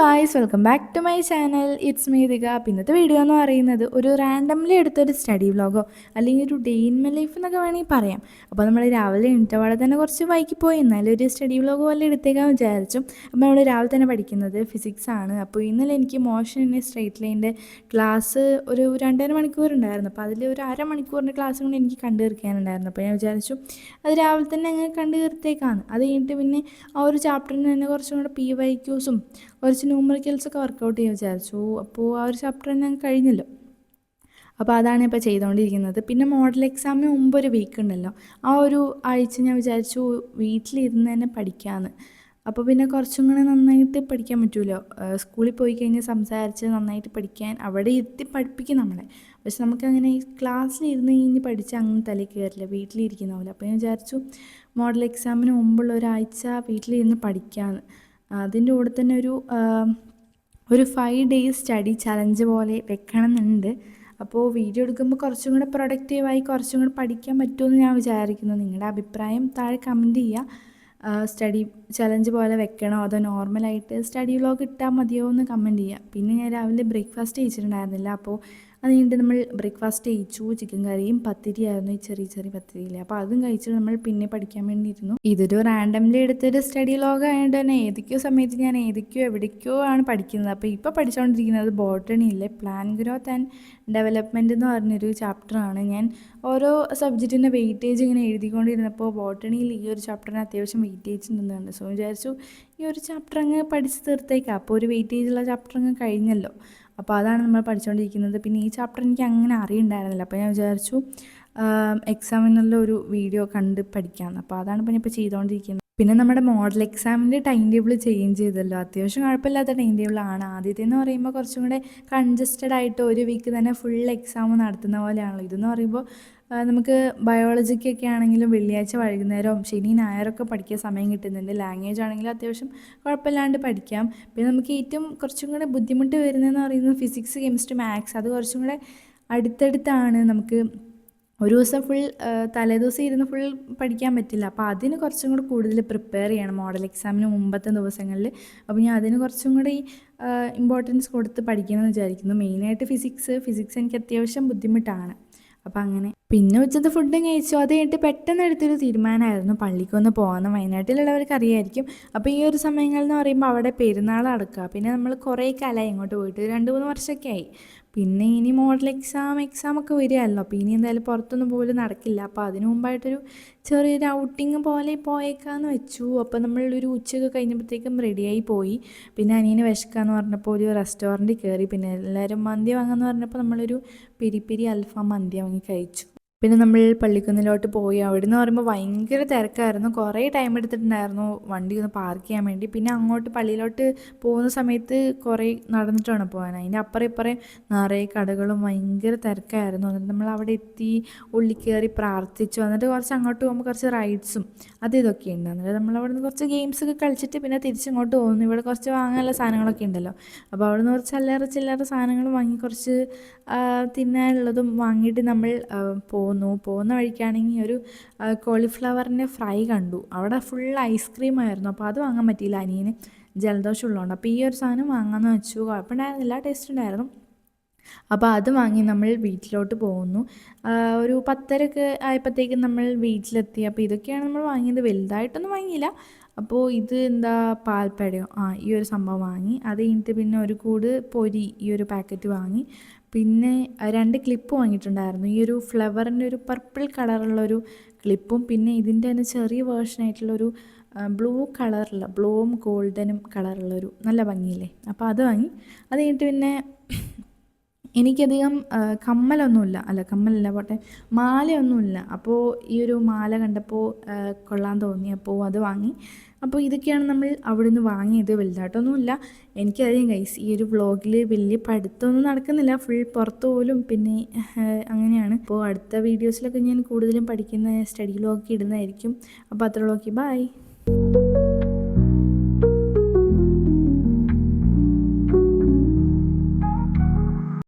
Guys, welcome back to my channel. It's me Dika. ഇന്നത്തെ video എന്ന് പറയുന്നത് ഒരു റാൻഡംലി എടുത്തൊരു സ്റ്റഡി വ്ളോഗോ അല്ലെങ്കിൽ ഒരു ഡേ ഇൻ മൈ ലൈഫ് എന്നൊക്കെ വേണമെങ്കിൽ പറയാം. അപ്പോൾ നമ്മൾ രാവിലെ എണീറ്റപാടെ തന്നെ കുറച്ച് വൈകി പോയി, എന്നാലും ഒരു സ്റ്റഡി വ്ളോഗ് പോലെ എടുത്തേക്കാൻ വിചാരിച്ചു. അപ്പോൾ നമ്മൾ രാവിലെ തന്നെ പഠിക്കുന്നത് ഫിസിക്സ് ആണ്. അപ്പോൾ ഇന്നലെ എനിക്ക് മോഷൻ ഇൻ സ്ട്രേറ്റ് ലൈൻ്റെ ക്ലാസ് ഒരു 2.5 മണിക്കൂർ ഉണ്ടായിരുന്നു. അപ്പോൾ അതിൽ ഒരു അരമണിക്കൂറിൻ്റെ ക്ലാസ് കൊണ്ട് എനിക്ക് കണ്ടു തീർക്കാനുണ്ടായിരുന്നു. അപ്പോൾ ഞാൻ വിചാരിച്ചു അത് രാവിലെ തന്നെ അങ്ങനെ കണ്ടു തീർത്തേക്കാണ്. അത് കഴിഞ്ഞിട്ട് പിന്നെ ആ ഒരു ചാപ്റ്ററിന് തന്നെ കുറച്ചും കൂടെ PYQസും കുറച്ച് ന്യൂമറിക്കൽസൊക്കെ വർക്കൗട്ട് ചെയ്യാൻ വിചാരിച്ചു. അപ്പോൾ ആ ഒരു ചാപ്റ്റർ തന്നെ കഴിഞ്ഞല്ലോ. അപ്പോൾ അതാണ് ഇപ്പോൾ ചെയ്തുകൊണ്ടിരിക്കുന്നത്. പിന്നെ മോഡൽ എക്സാമിന് മുമ്പ് ഒരു വീക്ക് ഉണ്ടല്ലോ, ആ ഒരു ആഴ്ച ഞാൻ വിചാരിച്ചു വീട്ടിലിരുന്ന് തന്നെ പഠിക്കാമെന്ന്. അപ്പോൾ പിന്നെ കുറച്ചും കൂടെ നന്നായിട്ട് പഠിക്കാൻ പറ്റുമല്ലോ. സ്കൂളിൽ പോയി കഴിഞ്ഞ് സംസാരിച്ച് നന്നായിട്ട് പഠിക്കാൻ അവിടെ എത്തി പഠിപ്പിക്കും നമ്മളെ. പക്ഷെ നമുക്കങ്ങനെ ഈ ക്ലാസ്സിലിരുന്ന് കഴിഞ്ഞ് പഠിച്ച് അങ്ങനെ തലയിൽ കയറില്ല, വീട്ടിലിരിക്കുന്ന പോലെ. അപ്പോൾ ഞാൻ വിചാരിച്ചു മോഡൽ എക്സാമിന് മുമ്പുള്ള ഒരാഴ്ച വീട്ടിലിരുന്ന് പഠിക്കാമെന്ന്. അതിൻ്റെ കൂടെ തന്നെ ഒരു 5 days സ്റ്റഡി ചലഞ്ച് പോലെ വെക്കണമെന്നുണ്ട്. അപ്പോൾ വീഡിയോ എടുക്കുമ്പോൾ കുറച്ചും കൂടെ പ്രൊഡക്റ്റീവായി കുറച്ചും കൂടെ പഠിക്കാൻ പറ്റുമെന്ന് ഞാൻ വിചാരിക്കുന്നു. നിങ്ങളുടെ അഭിപ്രായം താഴെ കമൻറ്റ് ചെയ്യുക. സ്റ്റഡി ചലഞ്ച് പോലെ വെക്കണോ അതോ നോർമലായിട്ട് സ്റ്റഡി വ്ളോഗ് ഇട്ടാൽ മതിയോ എന്ന് കമൻറ്റ് ചെയ്യുക. പിന്നെ ഞാൻ രാവിലെ ബ്രേക്ക്ഫാസ്റ്റ് കഴിച്ചിട്ടുണ്ടായിരുന്നില്ല. അപ്പോൾ അത് കഴിഞ്ഞിട്ട് നമ്മൾ ബ്രേക്ക്ഫാസ്റ്റ് കഴിച്ചു. ചിക്കൻ കറിയും പത്തിരിയായിരുന്നു, ഈ ചെറിയ ചെറിയ പത്തിരിയില്ല. അപ്പോൾ അതും കഴിച്ചിട്ട് നമ്മൾ പിന്നെ പഠിക്കാൻ വേണ്ടി ഇരുന്നു. ഇതൊരു റാൻഡംലി എടുത്തൊരു സ്റ്റഡി വ്ളോഗ് ആയതുകൊണ്ട് തന്നെ ഏതൊക്കെയോ സമയത്ത് ഞാൻ ഏതൊക്കെയോ എവിടേക്കോ ആണ് പഠിക്കുന്നത്. അപ്പോൾ ഇപ്പോൾ പഠിച്ചുകൊണ്ടിരിക്കുന്നത് ബോട്ടണിയിലെ പ്ലാന്റ് ഗ്രോത്ത് ആൻഡ് ഡെവലപ്മെൻറ്റ് എന്ന് പറഞ്ഞൊരു ചാപ്റ്ററാണ്. ഞാൻ ഓരോ സബ്ജക്റ്റിൻ്റെ വെയിറ്റേജ് ഇങ്ങനെ എഴുതിക്കൊണ്ടിരുന്നപ്പോൾ ബോട്ടണിയിൽ ഈ ഒരു ചാപ്റ്ററിന് അത്യാവശ്യം വെയിറ്റേജ് ഉണ്ടെന്നുണ്ട്. സോ വിചാരിച്ചു ഈ ഒരു ചാപ്റ്റർ അങ്ങ് പഠിച്ച് തീർത്തേക്കാം. അപ്പോൾ ഒരു വെയിറ്റേജുള്ള ചാപ്റ്റർ അങ്ങ് കഴിഞ്ഞല്ലോ. അപ്പോൾ അതാണ് നമ്മൾ പഠിച്ചുകൊണ്ടിരിക്കുന്നത്. പിന്നെ ഈ ചാപ്റ്റർ എനിക്ക് അങ്ങനെ അറിയുണ്ടായിരുന്നില്ല. അപ്പോൾ ഞാൻ വിചാരിച്ചു എക്സാമിനുള്ള ഒരു വീഡിയോ കണ്ട് പഠിക്കാമെന്ന്. അപ്പോൾ അതാണ് ഇപ്പോൾ ഞാനിപ്പോൾ ചെയ്തുകൊണ്ടിരിക്കുന്നത്. പിന്നെ നമ്മുടെ മോഡൽ എക്സാമിൻ്റെ ടൈം ടേബിൾ ചേഞ്ച് ചെയ്തല്ലോ. അത്യാവശ്യം കുഴപ്പമില്ലാത്ത ടൈം ടേബിളാണ്. ആദ്യത്തേന്ന് പറയുമ്പോൾ കുറച്ചും കൂടെ കൺജസ്റ്റഡ് ആയിട്ട് ഒരു വീക്ക് തന്നെ ഫുൾ എക്സാം നടത്തുന്ന പോലെയാണല്ലോ. ഇതെന്ന് പറയുമ്പോൾ നമുക്ക് ബയോളജിക്കൊക്കെ ആണെങ്കിലും വെള്ളിയാഴ്ച വൈകുന്നേരവും ശനി ഞായറൊക്കെ പഠിക്കാൻ സമയം കിട്ടുന്നുണ്ട്. ലാംഗ്വേജ് ആണെങ്കിലും അത്യാവശ്യം കുഴപ്പമില്ലാണ്ട് പഠിക്കാം. പിന്നെ നമുക്ക് ഏറ്റവും കുറച്ചും കൂടെ ബുദ്ധിമുട്ട് വരുന്നതെന്ന് പറയുന്നത് ഫിസിക്സ്, കെമിസ്ട്രി, മാത്സ്. അത് കുറച്ചും കൂടെ അടുത്തടുത്താണ്. നമുക്ക് ഒരു ദിവസം ഫുൾ തലേദിവസം ഇരുന്ന് ഫുൾ പഠിക്കാൻ പറ്റില്ല. അപ്പോൾ അതിന് കുറച്ചും കൂടെ കൂടുതൽ പ്രിപ്പയർ ചെയ്യണം മോഡൽ എക്സാമിന് മുമ്പത്തെ ദിവസങ്ങളിൽ. അപ്പോൾ ഞാൻ അതിന് കുറച്ചും കൂടി ഇമ്പോർട്ടൻസ് കൊടുത്ത് പഠിക്കണമെന്ന് വിചാരിക്കുന്നു. മെയിനായിട്ട് ഫിസിക്സ് എനിക്ക് അത്യാവശ്യം ബുദ്ധിമുട്ടാണ്. അപ്പോൾ അങ്ങനെ പിന്നെ ഉച്ചത്തെ ഫുഡും കഴിച്ചു. അത് കഴിഞ്ഞിട്ട് പെട്ടെന്ന് എടുത്തൊരു തീരുമാനമായിരുന്നു പള്ളിക്കൊന്ന് പോകാമെന്ന്. വയനാട്ടിലുള്ളവർക്ക് അറിയായിരിക്കും. അപ്പോൾ ഈ ഒരു സമയങ്ങൾ എന്ന് പറയുമ്പോൾ അവിടെ പെരുന്നാൾ നടക്കുക. പിന്നെ നമ്മൾ കുറേ കാലമായി ഇങ്ങോട്ട് പോയിട്ട് 2-3 വർഷമൊക്കെ ആയി. പിന്നെ ഇനി മോഡൽ എക്സാമൊക്കെ വരികയല്ലോ. അപ്പോൾ ഇനി എന്തായാലും പുറത്തൊന്നും പോലും നടക്കില്ല. അപ്പോൾ അതിന് മുമ്പായിട്ടൊരു ചെറിയൊരു ഔട്ടിങ് പോലെ പോയേക്കാന്ന് വെച്ചു. അപ്പോൾ നമ്മളൊരു ഉച്ചയൊക്കെ കഴിഞ്ഞപ്പോഴത്തേക്കും റെഡിയായി പോയി. പിന്നെ അനിയന് വിശക്കാന്ന് പറഞ്ഞപ്പോൾ ഒരു റെസ്റ്റോറൻറ്റിൽ കയറി. പിന്നെ എല്ലാവരും മന്തി വാങ്ങാമെന്ന് പറഞ്ഞപ്പോൾ നമ്മളൊരു പെരി അൽഫാം മന്തി വാങ്ങി കഴിച്ചു. പിന്നെ നമ്മൾ പള്ളിക്കുന്നിലോട്ട് പോയി. അവിടെ നിന്ന് പറയുമ്പോൾ ഭയങ്കര തിരക്കായിരുന്നു. കുറേ ടൈം എടുത്തിട്ടുണ്ടായിരുന്നു വണ്ടി ഒന്ന് പാർക്ക് ചെയ്യാൻ വേണ്ടി. പിന്നെ അങ്ങോട്ട് പള്ളിയിലോട്ട് പോകുന്ന സമയത്ത് കുറേ നടന്നിട്ട് വേണം പോകാൻ. അതിൻ്റെ അപ്പുറം ഇപ്പുറം നിറയെ കടകളും ഭയങ്കര തിരക്കായിരുന്നു. എന്നിട്ട് നമ്മൾ അവിടെ എത്തി, ഉള്ളിൽ കയറി പ്രാർത്ഥിച്ചു. എന്നിട്ട് കുറച്ച് അങ്ങോട്ട് പോകുമ്പോൾ കുറച്ച് റൈഡ്സും ഇതൊക്കെ ഉണ്ട്. എന്നിട്ട് നമ്മളവിടെ നിന്ന് കുറച്ച് ഗെയിംസൊക്കെ കളിച്ചിട്ട് പിന്നെ തിരിച്ചിങ്ങോട്ട് പോകുന്നു. ഇവിടെ കുറച്ച് വാങ്ങാനുള്ള സാധനങ്ങളൊക്കെ ഉണ്ടല്ലോ. അപ്പോൾ അവിടെ നിന്ന് കുറച്ച് ചില്ലറ സാധനങ്ങൾ വാങ്ങി കുറച്ച് തിന്നാനുള്ളതും വാങ്ങിയിട്ട് നമ്മൾ പോകുന്ന വഴിക്കാണെങ്കിൽ ഒരു കോളിഫ്ലവറിൻ്റെ ഫ്രൈ കണ്ടു. അവിടെ ഫുൾ ഐസ്ക്രീം ആയിരുന്നു. അപ്പോൾ അത് വാങ്ങാൻ പറ്റിയില്ല, അനിയന് ജലദോഷം ഉള്ളതുകൊണ്ട്. അപ്പോൾ ഈ ഒരു സാധനം വാങ്ങാമെന്ന് വെച്ചു. കുഴപ്പമുണ്ടായിരുന്നില്ല, ടേസ്റ്റ് ഉണ്ടായിരുന്നു. അപ്പോൾ അത് വാങ്ങി നമ്മൾ വീട്ടിലോട്ട് പോകുന്നു. ഒരു 10:30 ആയപ്പോഴത്തേക്കും നമ്മൾ വീട്ടിലെത്തി. അപ്പോൾ ഇതൊക്കെയാണ് നമ്മൾ വാങ്ങിയത്. വലുതായിട്ടൊന്നും വാങ്ങിയില്ല. അപ്പോൾ ഇത് എന്താ പാൽപ്പഴയോ ഈ ഒരു സംഭവം വാങ്ങി. അത് കഴിഞ്ഞിട്ട് പിന്നെ ഒരു കൂട് പൊരി ഈ ഒരു പാക്കറ്റ് വാങ്ങി. പിന്നെ 2 ക്ലിപ്പ് വാങ്ങിയിട്ടുണ്ടായിരുന്നു. ഈ ഒരു ഫ്ലവറിൻ്റെ ഒരു പർപ്പിൾ കളറുള്ളൊരു ക്ലിപ്പും പിന്നെ ഇതിൻ്റെ തന്നെ ചെറിയ വേർഷനായിട്ടുള്ളൊരു ബ്ലൂ കളറുള്ള ബ്ലൂവും ഗോൾഡനും കളറുള്ളൊരു നല്ല ഭംഗിയില്ലേ. അപ്പോൾ അത് വാങ്ങി. അത് കഴിഞ്ഞിട്ട് പിന്നെ എനിക്കധികം കമ്മലല്ല പോട്ടെ, മാലയൊന്നുമില്ല. അപ്പോൾ ഈ ഒരു മാല കണ്ടപ്പോൾ കൊള്ളാൻ തോന്നി. അപ്പോൾ അത് വാങ്ങി. അപ്പോൾ ഇതൊക്കെയാണ് നമ്മൾ അവിടെ നിന്ന് വാങ്ങിയത്. വലുതായിട്ടൊന്നുമില്ല. എനിക്കറിയാം ഗൈസ്, ഈ ഒരു വ്ളോഗിൽ വലിയ പഠിത്തമൊന്നും നടക്കുന്നില്ല. ഫുൾ പുറത്ത് പോലും പിന്നെ അങ്ങനെയാണ്. അപ്പോൾ അടുത്ത വീഡിയോസിലൊക്കെ ഞാൻ കൂടുതലും പഠിക്കുന്ന സ്റ്റഡി വ്ളോഗ് ഇടുന്നതായിരിക്കും. അപ്പോൾ അത്രയുള്ളൂ. Okay, by.